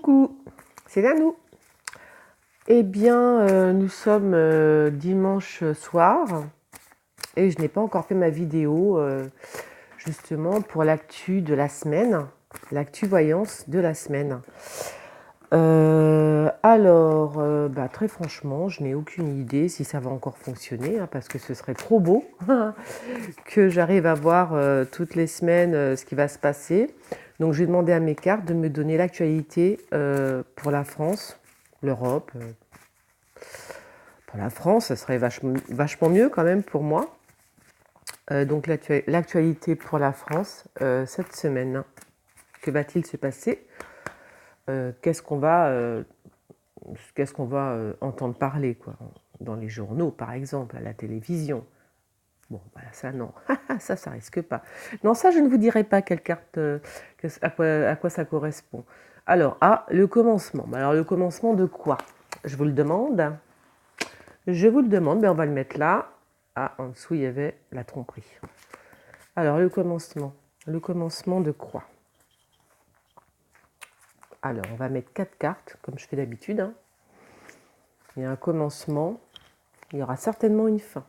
Coucou, c'est Nanou. Eh bien, nous sommes dimanche soir et je n'ai pas encore fait ma vidéo justement pour l'actu de la semaine, l'actu voyance de la semaine. Très franchement, je n'ai aucune idée si ça va encore fonctionner, parce que ce serait trop beau que j'arrive à voir toutes les semaines ce qui va se passer. Donc je vais demander à mes cartes de me donner l'actualité pour la France, l'Europe. Pour la France, ça serait vachement mieux quand même pour moi. Donc l'actualité pour la France cette semaine. Que va-t-il se passer? Qu'est-ce qu'on va entendre parler quoi, dans les journaux par exemple, à la télévision? Bon, voilà, ça non, ça risque pas. Non, ça je ne vous dirai pas quelle carte, à quoi ça correspond. Alors, le commencement. Alors, le commencement de quoi? Je vous le demande. Je vous le demande, on va le mettre là. En dessous, il y avait la tromperie. Alors, le commencement. Le commencement de quoi? Alors, on va mettre 4 cartes, comme je fais d'habitude. Il y a un commencement. Il y aura certainement une fin.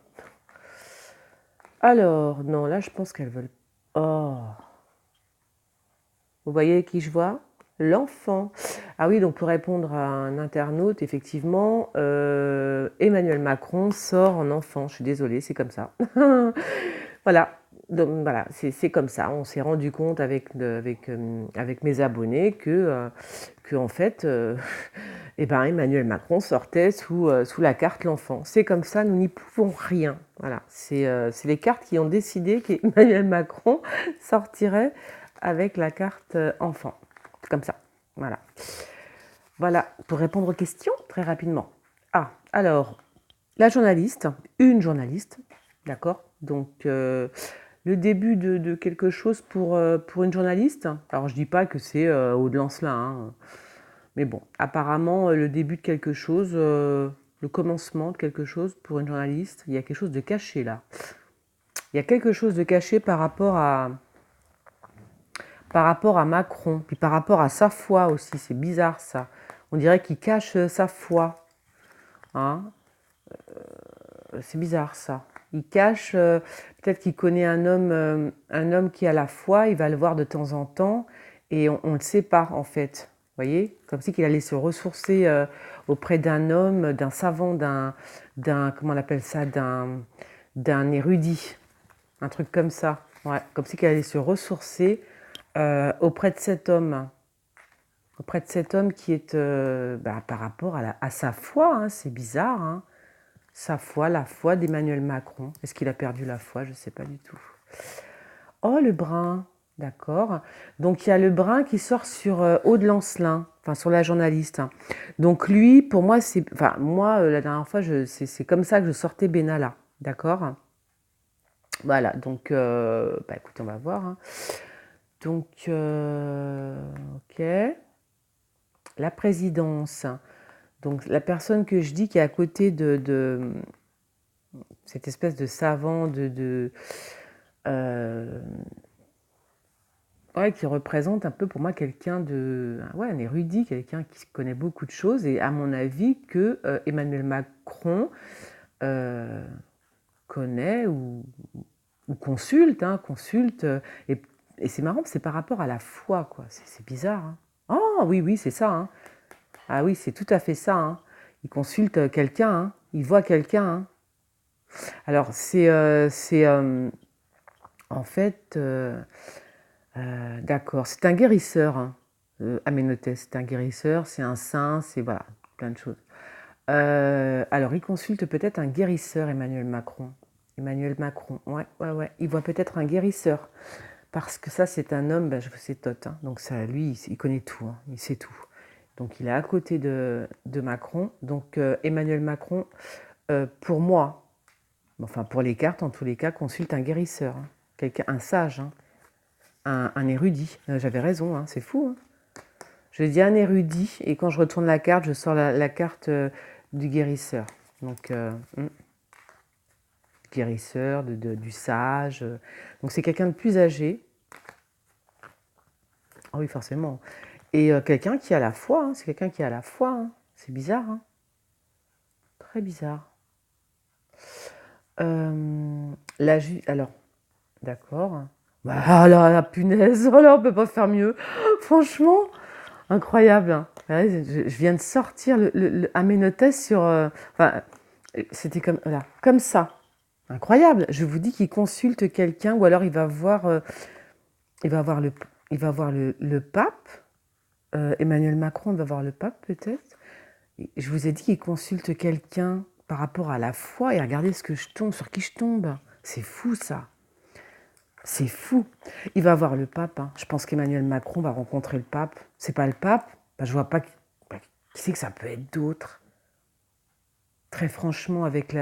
Alors, non, là, je pense qu'elles veulent... Oh! Vous voyez qui je vois? L'enfant. Ah oui, donc pour répondre à un internaute, effectivement, Emmanuel Macron sort en enfant. Je suis désolée, c'est comme ça. Voilà, donc voilà, c'est comme ça. On s'est rendu compte avec mes abonnés que en fait, Emmanuel Macron sortait sous la carte l'enfant. C'est comme ça, nous n'y pouvons rien. Voilà, c'est les cartes qui ont décidé qu'Emmanuel Macron sortirait avec la carte enfant. C'est comme ça. Voilà. Voilà, pour répondre aux questions, très rapidement. Alors, la journaliste, une journaliste, d'accord? Donc, le début de quelque chose pour une journaliste. Alors, je ne dis pas que c'est Aude Lancelin, mais bon, apparemment, le début de quelque chose, le commencement de quelque chose pour une journaliste, il y a quelque chose de caché là. Il y a quelque chose de caché par rapport à Macron, puis par rapport à sa foi aussi. C'est bizarre ça. On dirait qu'il cache sa foi. C'est bizarre ça. Il cache, peut-être qu'il connaît un homme qui a la foi, il va le voir de temps en temps, et on ne le sait pas en fait. Vous voyez? Comme si qu'il allait se ressourcer auprès d'un homme, d'un savant, comment on appelle ça, d'un érudit. Un truc comme ça. Ouais, comme si qu'il allait se ressourcer auprès de cet homme. Auprès de cet homme qui est par rapport à sa foi, c'est bizarre. Sa foi, la foi d'Emmanuel Macron. Est-ce qu'il a perdu la foi? Je ne sais pas du tout. Oh, le brun, d'accord. Donc il y a le brun qui sort sur Aude Lancelin, enfin sur la journaliste. Donc lui, pour moi, la dernière fois, c'est comme ça que je sortais Benalla, d'accord. Voilà, donc, écoutez, on va voir. Donc, ok. La présidence. Donc la personne que je dis qui est à côté de cette espèce de savant qui représente un peu pour moi quelqu'un un érudit, quelqu'un qui connaît beaucoup de choses, et à mon avis que Emmanuel Macron connaît ou consulte, et c'est marrant, c'est par rapport à la foi, quoi. C'est bizarre. Oh oui, c'est ça. Ah oui, c'est tout à fait ça. Il consulte quelqu'un, il voit quelqu'un. Alors, en fait, d'accord, c'est un guérisseur, Aménotès, c'est un guérisseur, c'est un saint, c'est voilà, plein de choses. Alors, il consulte peut-être un guérisseur, Emmanuel Macron. Emmanuel Macron, ouais. Il voit peut-être un guérisseur. Parce que ça, c'est un homme, c'est Tot. Donc, ça, lui, il connaît tout, il sait tout. Donc, il est à côté de Macron. Donc, Emmanuel Macron, pour moi, enfin pour les cartes, en tous les cas, consulte un guérisseur, un sage, un érudit. J'avais raison, c'est fou. Je dis un érudit, et quand je retourne la carte, je sors la carte du guérisseur. Donc, guérisseur, du sage. Donc, c'est quelqu'un de plus âgé. Ah oui, forcément. Et quelqu'un qui a la foi, hein, c'est quelqu'un qui a la foi, hein. C'est bizarre, hein. Très bizarre. Alors, d'accord. Bah la punaise, oh là, on peut pas faire mieux. Franchement, incroyable, hein. Ouais, je viens de sortir à mes notes sur... enfin, c'était comme, voilà, comme ça. Incroyable. Je vous dis qu'il consulte quelqu'un ou alors il va voir le, il va voir le pape. Emmanuel Macron va voir le pape peut-être. Je vous ai dit qu'il consulte quelqu'un par rapport à la foi et regardez ce que je tombe, sur qui je tombe. C'est fou ça. C'est fou. Il va voir le pape, hein. Je pense qu'Emmanuel Macron va rencontrer le pape. C'est pas le pape? Bah, je vois pas bah, qui c'est que ça peut être d'autre. Très franchement, avec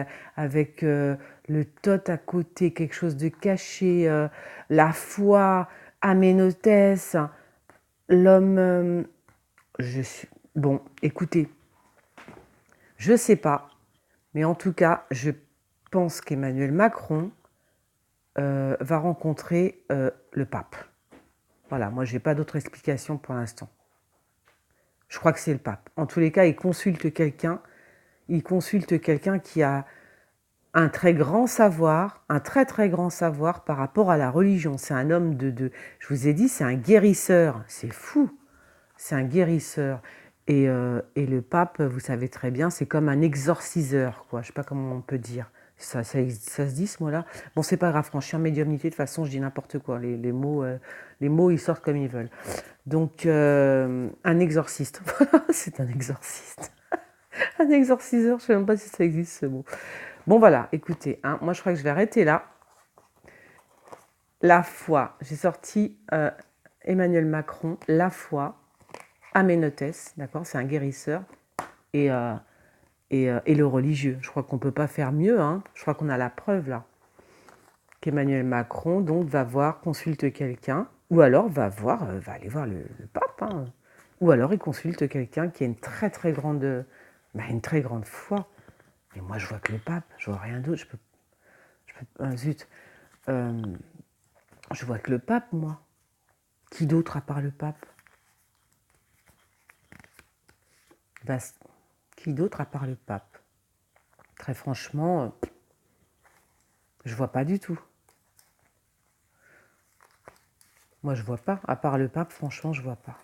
le tot à côté, quelque chose de caché, la foi, Aménotès, l'homme. Je suis. Bon, écoutez, je sais pas, mais en tout cas, je pense qu'Emmanuel Macron va rencontrer le pape. Voilà, moi, j'ai pas d'autre explication pour l'instant. Je crois que c'est le pape. En tous les cas, il consulte quelqu'un. Il consulte quelqu'un qui a un très grand savoir, un très très grand savoir par rapport à la religion. C'est un homme je vous ai dit, c'est un guérisseur. C'est fou. C'est un guérisseur. Et le pape, vous savez très bien, c'est comme un exorciseur, quoi. Je sais pas comment on peut dire. Ça se dit ce mot-là. Bon, c'est pas grave, quand je suis en médiumnité, de toute façon, je dis n'importe quoi. Les mots, ils sortent comme ils veulent. Donc, un exorciste. Voilà, c'est un exorciste. Un exorciseur, je sais même pas si ça existe ce mot. Bon, voilà, écoutez, hein, moi je crois que je vais arrêter là. La foi, j'ai sorti Emmanuel Macron, la foi, Aménotès, d'accord, c'est un guérisseur, et, et le religieux. Je crois qu'on ne peut pas faire mieux, hein. Je crois qu'on a la preuve là. Qu'Emmanuel Macron donc va voir, consulte quelqu'un, ou alors va aller voir le pape, hein. Ou alors il consulte quelqu'un qui a une très très grande, une très grande foi. Et moi je vois que le pape, je vois rien d'autre. Zut, je vois que le pape, moi. Qui d'autre à part le pape? Qui d'autre à part le pape? Très franchement, je vois pas du tout. Moi, je vois pas. À part le pape, franchement, je vois pas.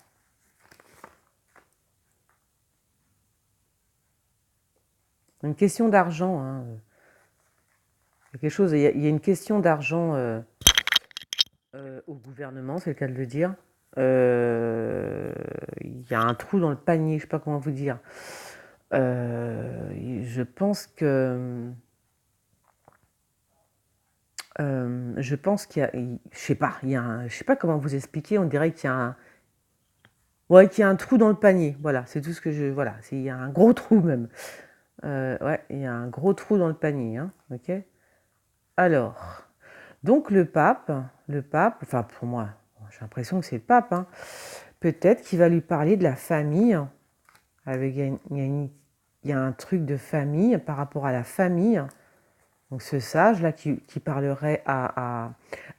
Une question d'argent, hein. Il y a une question d'argent au gouvernement, c'est le cas de le dire. Il y a un trou dans le panier, je sais pas comment vous dire. Je pense que je pense qu'il y a, je sais pas, je sais pas comment vous expliquer. On dirait qu'il y a qu'il y a un trou dans le panier. Voilà, c'est tout ce que voilà, il y a un gros trou même. Ouais, il y a un gros trou dans le panier, hein. Ok. Alors, donc enfin pour moi, j'ai l'impression que c'est le pape, hein. Peut-être qu'il va lui parler de la famille. Avec, il y a un truc de famille par rapport à la famille. Donc ce sage-là qui parlerait à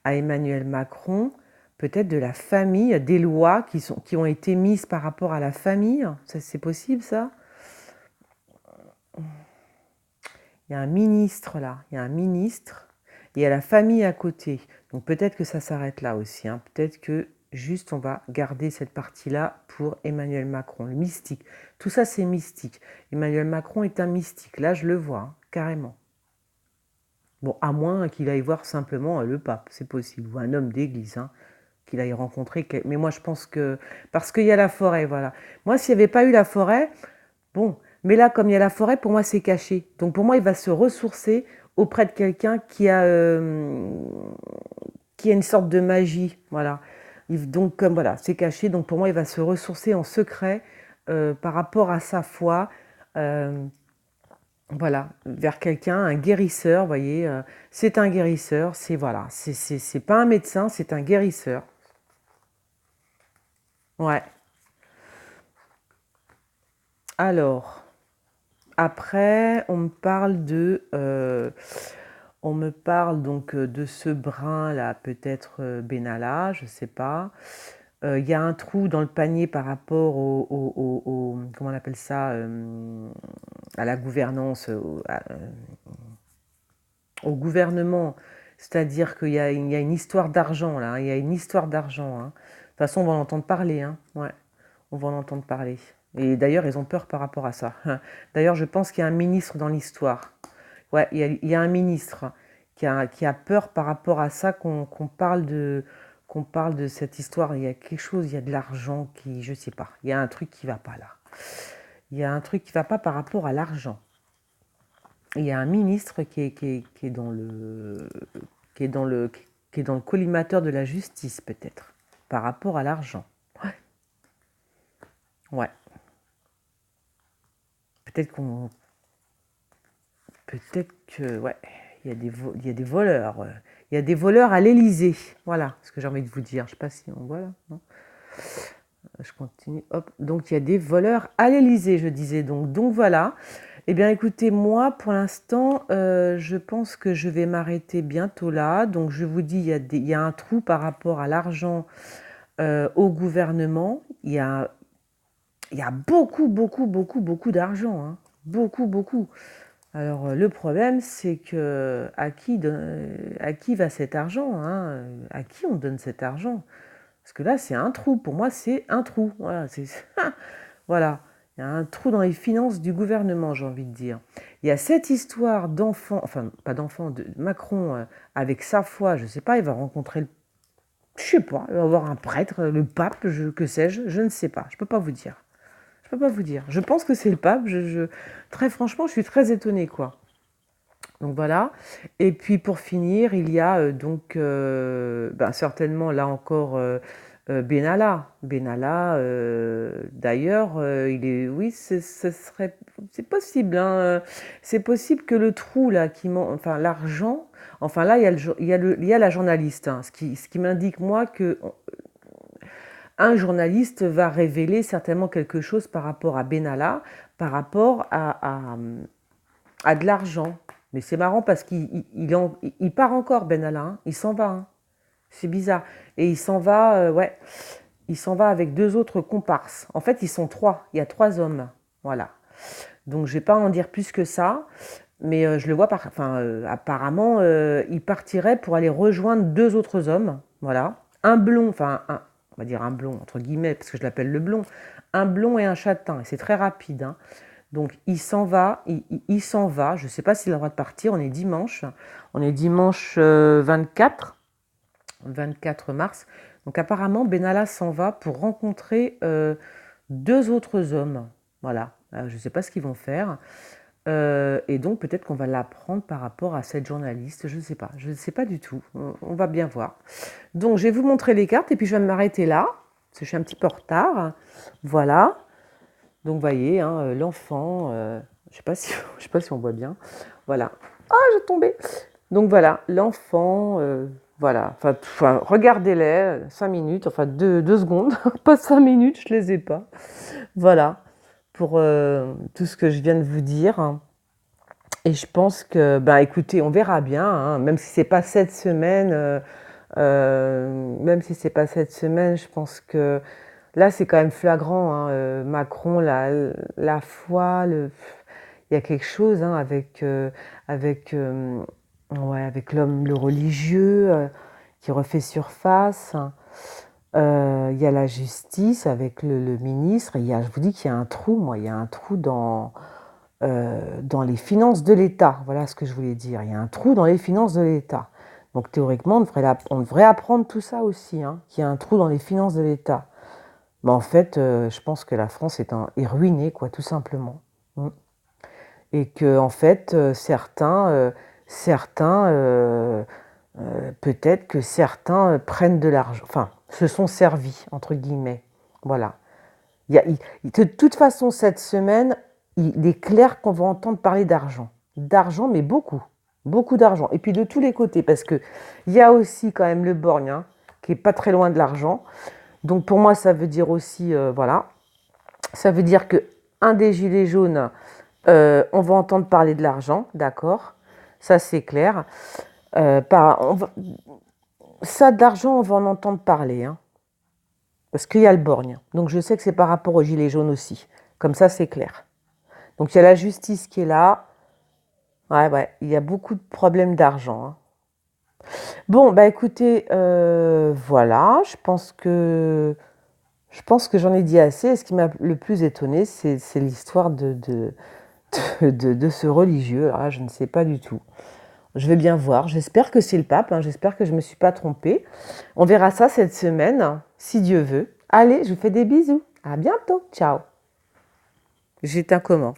Emmanuel Macron, peut-être de la famille, des lois qui ont été mises par rapport à la famille. C'est possible ça? Il y a un ministre là, il y a un ministre, et il y a la famille à côté. Donc peut-être que ça s'arrête là aussi, hein. Peut-être que juste on va garder cette partie-là pour Emmanuel Macron, le mystique. Tout ça c'est mystique. Emmanuel Macron est un mystique, là je le vois, hein, carrément. Bon, à moins qu'il aille voir simplement le pape, c'est possible, ou un homme d'église, hein, qu'il aille rencontrer. Mais moi, je pense que... Parce qu'il y a la forêt, voilà. Moi, s'il n'y avait pas eu la forêt, bon, mais là, comme il y a la forêt, pour moi, c'est caché. Donc, pour moi, il va se ressourcer auprès de quelqu'un qui a une sorte de magie, voilà. Donc, comme voilà, c'est caché. Donc, pour moi, il va se ressourcer en secret par rapport à sa foi. Voilà, vers quelqu'un, un guérisseur, vous voyez, c'est un guérisseur, voilà, c'est pas un médecin, c'est un guérisseur. Ouais. Alors, après, on me parle donc de ce brun là, peut-être Benalla, je sais pas. Il y a un trou dans le panier par rapport comment on appelle ça, à la gouvernance, au gouvernement. C'est-à-dire qu'il y a une histoire d'argent là, hein, il y a une histoire d'argent, hein. De toute façon, on va en entendre parler, hein. Ouais, on va en entendre parler. Et d'ailleurs, ils ont peur par rapport à ça. D'ailleurs, je pense qu'il y a un ministre dans l'histoire. Ouais, il y a un ministre qui a peur par rapport à ça, qu'on parle de cette histoire. Il y a quelque chose, il y a de l'argent qui, je sais pas, il y a un truc qui va pas là. Il y a un truc qui va pas par rapport à l'argent. Il y a un ministre qui est dans le, qui est dans le, qui est dans le collimateur de la justice, peut-être, par rapport à l'argent. Ouais, ouais. Peut-être qu'on, peut-être que, ouais, il y a des voleurs. Il y a des voleurs à l'Élysée. Voilà ce que j'ai envie de vous dire. Je sais pas si on voit là. Non, je continue. Hop. Donc il y a des voleurs à l'Élysée, je disais. Donc voilà. Eh bien, écoutez, moi, pour l'instant, je pense que je vais m'arrêter bientôt là. Donc je vous dis, il y a un trou par rapport à l'argent au gouvernement. Il y a beaucoup, beaucoup, beaucoup, beaucoup d'argent, hein. Beaucoup, beaucoup. Alors, le problème, c'est que à qui va cet argent, hein? À qui on donne cet argent? Parce que là, c'est un trou. Pour moi, c'est un trou. Voilà, voilà. Il y a un trou dans les finances du gouvernement, j'ai envie de dire. Il y a cette histoire d'enfant, enfin, pas d'enfant, de Macron avec sa foi, je ne sais pas, il va rencontrer je sais pas, il va avoir un prêtre, le pape, que sais-je, je ne sais pas, je ne peux pas vous dire. Je peux pas vous dire. Je pense que c'est le pape. Très franchement, je suis très étonnée, quoi. Donc voilà. Et puis pour finir, il y a donc ben, certainement là encore Benalla. Benalla, d'ailleurs, il est, oui, c'est possible, hein, c'est possible que le trou là, enfin l'argent, enfin là, il y a la journaliste, hein, ce qui m'indique moi que un journaliste va révéler certainement quelque chose par rapport à Benalla, par rapport à de l'argent. Mais c'est marrant parce qu'il part encore, Benalla, hein. Il s'en va, hein. C'est bizarre. Et il s'en va, ouais, il s'en va avec deux autres comparses. En fait, ils sont trois. Il y a trois hommes. Voilà. Donc, je ne vais pas en dire plus que ça. Mais je le vois, enfin, apparemment, il partirait pour aller rejoindre deux autres hommes. Voilà. Un blond, enfin, on va dire un blond, entre guillemets, parce que je l'appelle le blond. Un blond et un châtain. Et c'est très rapide, hein. Donc il s'en va, il s'en va. Je ne sais pas s'il a le droit de partir. On est dimanche. On est dimanche 24 mars. Donc apparemment, Benalla s'en va pour rencontrer deux autres hommes. Voilà. Je ne sais pas ce qu'ils vont faire. Et donc peut-être qu'on va l'apprendre par rapport à cette journaliste. Je ne sais pas. Je ne sais pas du tout. On va bien voir. Donc je vais vous montrer les cartes et puis je vais m'arrêter là. Parce que je suis un petit peu en retard. Voilà. Donc, vous voyez, hein, l'enfant, je ne sais pas si on voit bien. Voilà. Ah, j'ai tombé. Donc, voilà, l'enfant, voilà. Enfin, regardez-les, 5 minutes, enfin 2 secondes, pas 5 minutes, je ne les ai pas. Voilà, pour tout ce que je viens de vous dire. Et je pense que, ben écoutez, on verra bien, hein, même si ce n'est pas cette semaine, je pense que là, c'est quand même flagrant, hein, Macron, la foi, il y a quelque chose, hein, ouais, avec l'homme, le religieux qui refait surface. Il y a la justice avec le ministre. Je vous dis qu'il y a un trou, moi, il y a un trou dans les finances de l'État. Voilà ce que je voulais dire. Il y a un trou dans les finances de l'État. Donc théoriquement, on devrait apprendre tout ça aussi, hein, qu'il y a un trou dans les finances de l'État. Mais en fait, je pense que la France est ruinée, quoi, tout simplement. Mm. Et que, en fait, peut-être que certains prennent de l'argent, enfin, se sont servis, entre guillemets. Voilà. De toute façon, cette semaine, il est clair qu'on va entendre parler d'argent. D'argent, mais beaucoup. Beaucoup d'argent. Et puis de tous les côtés, parce qu'il y a aussi quand même le borgne, hein, qui n'est pas très loin de l'argent. Donc pour moi, ça veut dire aussi, voilà, ça veut dire que un des gilets jaunes, on va entendre parler de l'argent, d'accord, ça c'est clair. Ça d'argent, on va en entendre parler, hein, Parce qu'il y a le borgne. Donc je sais que c'est par rapport aux gilets jaunes aussi. Comme ça, c'est clair. Donc il y a la justice qui est là. Ouais, il y a beaucoup de problèmes d'argent, hein. Bon, bah écoutez, voilà, je pense que j'en ai dit assez. Et ce qui m'a le plus étonné, c'est l'histoire de ce religieux. Alors là, je ne sais pas du tout. Je vais bien voir. J'espère que c'est le pape, hein. J'espère que je ne me suis pas trompée. On verra ça cette semaine, si Dieu veut. Allez, je vous fais des bisous. À bientôt. Ciao. J'éteins comment?